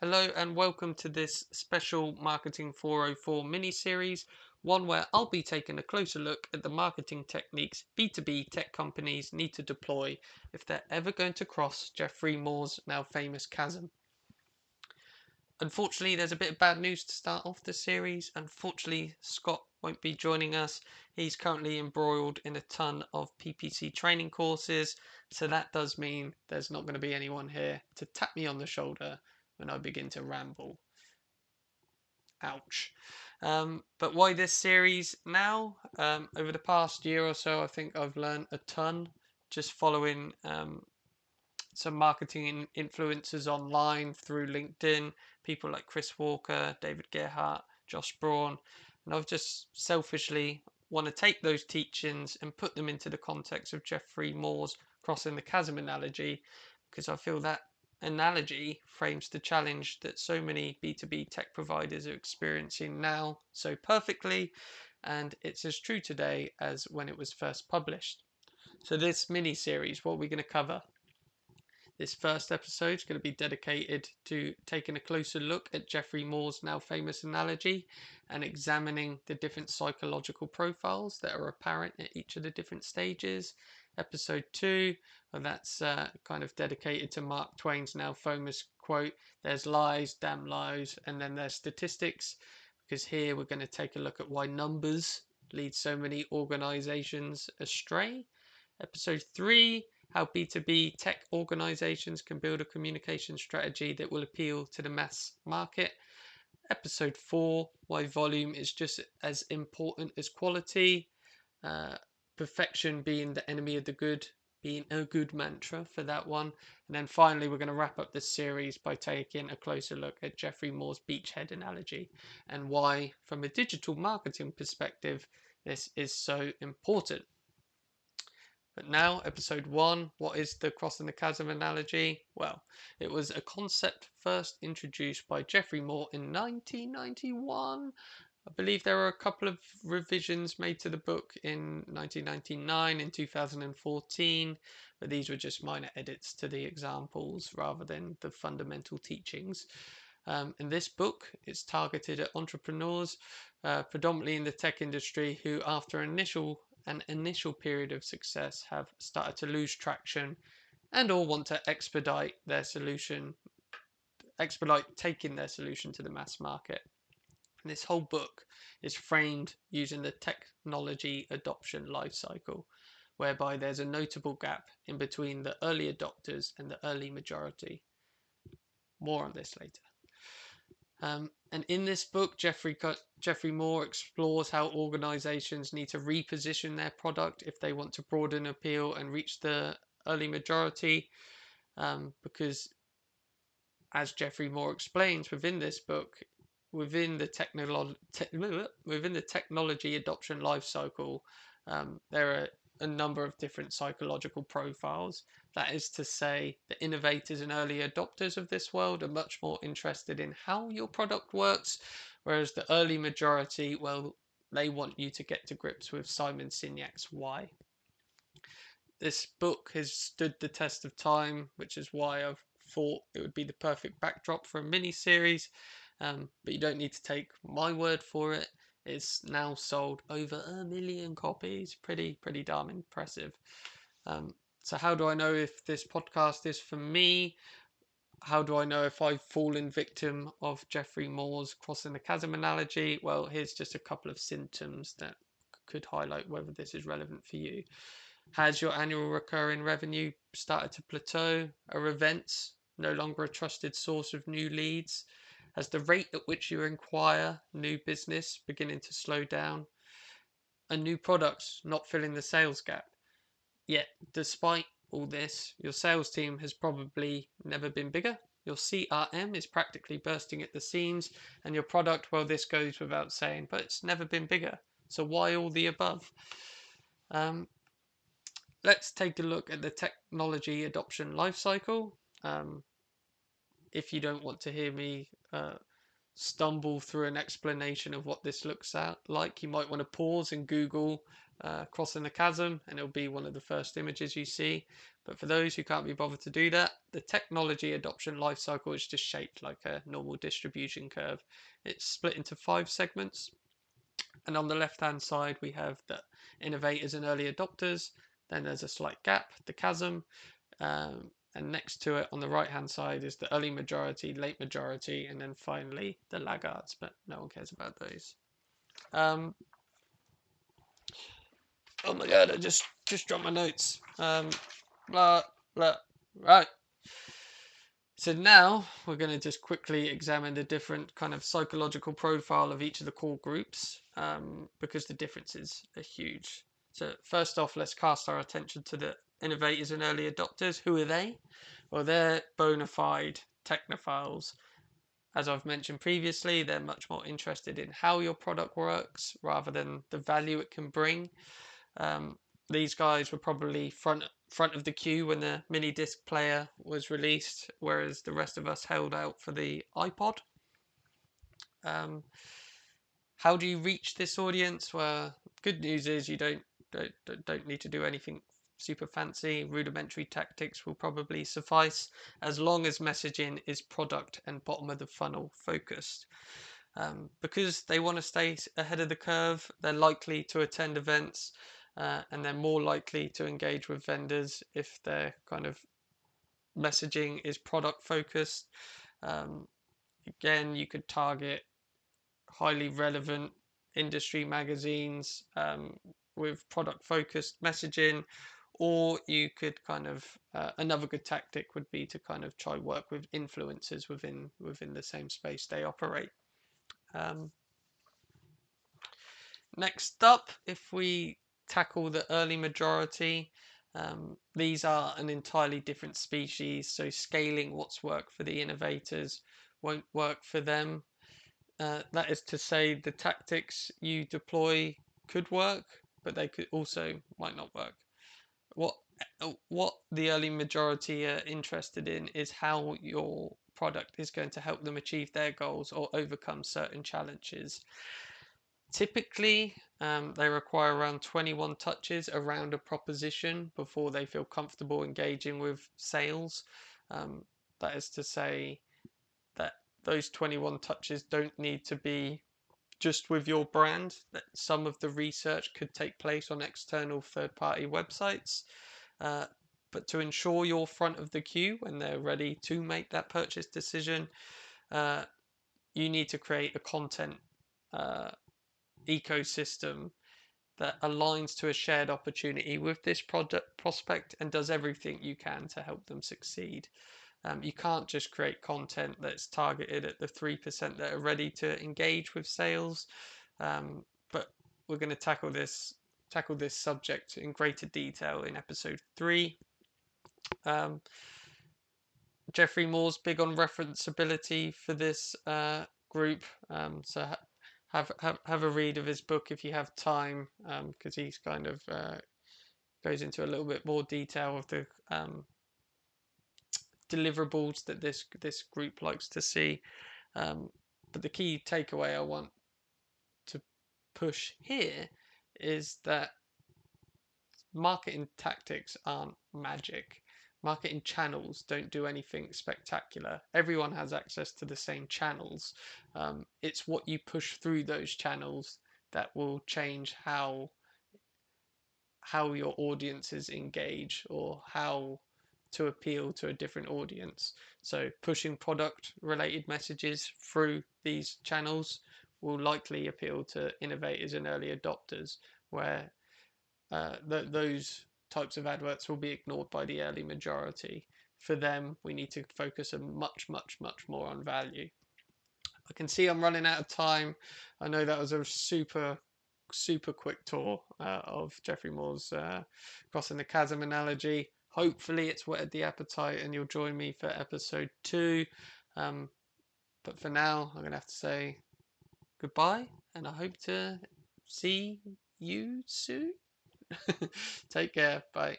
Hello and welcome to this special Marketing 404 mini-series, one where I'll be taking a closer look at the marketing techniques B2B tech companies need to deploy if they're ever going to cross Geoffrey Moore's now famous chasm. Unfortunately, there's a bit of bad news to start off the series. Unfortunately, Scott won't be joining us. He's currently embroiled in a ton of PPC training courses, so that does mean there's not going to be anyone here to tap me on the shoulder when I begin to ramble. Ouch. But why this series now? Over the past year or so, I think I've learned a ton just following some marketing influencers online through LinkedIn, people like Chris Walker, David Gerhardt, Josh Braun, and I've just selfishly want to take those teachings and put them into the context of Geoffrey Moore's crossing the chasm analogy, because I feel that analogy frames the challenge that so many B2B tech providers are experiencing now so perfectly, and it's as true today as when it was first published. So this mini series, what we're going to cover. This first episode is going to be dedicated to taking a closer look at Geoffrey Moore's now famous analogy and examining the different psychological profiles that are apparent at each of the different stages. Episode 2, well, that's kind of dedicated to Mark Twain's now famous quote, "There's lies, damn lies, and then there's statistics," because here we're going to take a look at why numbers lead so many organizations astray. Episode 3, how B2B tech organizations can build a communication strategy that will appeal to the mass market. Episode 4, why volume is just as important as quality. Perfection being the enemy of the good, being a good mantra for that one. And then finally, we're going to wrap up this series by taking a closer look at Geoffrey Moore's beachhead analogy and why, from a digital marketing perspective, this is so important. But now, episode 1, what is the crossing the chasm analogy? Well, it was a concept first introduced by Geoffrey Moore in 1991. I believe there were a couple of revisions made to the book in 1999 and 2014, but these were just minor edits to the examples rather than the fundamental teachings. In this book, it's targeted at entrepreneurs, predominantly in the tech industry, who, after an initial period of success, have started to lose traction and all want to expedite taking their solution to the mass market. And this whole book is framed using the technology adoption lifecycle, whereby there's a notable gap in between the early adopters and the early majority. More on this later. And in this book, Geoffrey Moore explores how organizations need to reposition their product if they want to broaden appeal and reach the early majority. Because, as Geoffrey Moore explains within this book, within the technology adoption lifecycle, there are a number of different psychological profiles. That is to say, the innovators and early adopters of this world are much more interested in how your product works, whereas the early majority, well, they want you to get to grips with Simon Sinek's why. This book has stood the test of time, which is why I've thought it would be the perfect backdrop for a mini series. But you don't need to take my word for it. It's now sold over 1 million copies. Pretty darn impressive. So how do I know if this podcast is for me? How do I know if I've fallen victim of Geoffrey Moore's crossing the chasm analogy? Well, here's just a couple of symptoms that could highlight whether this is relevant for you. Has your annual recurring revenue started to plateau? Are events no longer a trusted source of new leads? Has the rate at which you inquire new business beginning to slow down? Are new products not filling the sales gap? Yet, despite all this, your sales team has probably never been bigger. Your CRM is practically bursting at the seams, and your product, well, this goes without saying, but it's never been bigger. So why all the above? Let's take a look at the technology adoption lifecycle. If you don't want to hear me stumble through an explanation of what this looks like. You might want to pause and Google crossing the chasm, and it'll be one of the first images you see. But for those who can't be bothered to do that, the technology adoption lifecycle is just shaped like a normal distribution curve. It's split into 5 segments, and on the left hand side we have the innovators and early adopters. Then there's a slight gap, the chasm, and next to it on the right hand side is the early majority, late majority, and then finally the laggards, but no one cares about those. Oh my god, I just dropped my notes. Blah, blah. Right. So now we're going to just quickly examine the different kind of psychological profile of each of the core groups, because the differences are huge. So first off, let's cast our attention to the innovators and early adopters. Who are they? Well, they're bona fide technophiles. As I've mentioned previously, they're much more interested in how your product works rather than the value it can bring. These guys were probably front of the queue when the mini disc player was released, whereas the rest of us held out for the iPod. How do you reach this audience? Well, good news is you don't need to do anything super fancy. Rudimentary tactics will probably suffice as long as messaging is product and bottom of the funnel focused. Because they want to stay ahead of the curve, they're likely to attend events, and they're more likely to engage with vendors if their kind of messaging is product focused. Again, you could target highly relevant industry magazines with product focused messaging, or you could kind of another good tactic would be to kind of try work with influencers within the same space they operate. Next up, if we tackle the early majority, these are an entirely different species, so scaling what's worked for the innovators won't work for them. That is to say, the tactics you deploy could work, but they could also might not work. What the early majority are interested in is how your product is going to help them achieve their goals or overcome certain challenges. Typically, they require around 21 touches around a proposition before they feel comfortable engaging with sales. That is to say that those 21 touches don't need to be just with your brand, that some of the research could take place on external third-party websites. But to ensure you're front of the queue when they're ready to make that purchase decision, you need to create a content ecosystem that aligns to a shared opportunity with this product prospect and does everything you can to help them succeed. You can't just create content that's targeted at the 3% that are ready to engage with sales. But we're going to tackle this subject in greater detail in episode 3. Geoffrey Moore's big on referenceability for this group, so have a read of his book if you have time, because he's kind of goes into a little bit more detail of the deliverables that this group likes to see. But the key takeaway I want to push here is that marketing tactics aren't magic. Marketing channels don't do anything spectacular. Everyone has access to the same channels. It's what you push through those channels that will change how your audiences engage or how to appeal to a different audience. So pushing product related messages through these channels will likely appeal to innovators and early adopters, where those types of adverts will be ignored by the early majority. For them, we need to focus much more on value. I can see I'm running out of time. I know that was a super quick tour of Geoffrey Moore's Crossing the Chasm analogy. Hopefully it's whetted the appetite and you'll join me for episode 2. But for now, I'm going to have to say goodbye, and I hope to see you soon. Take care. Bye.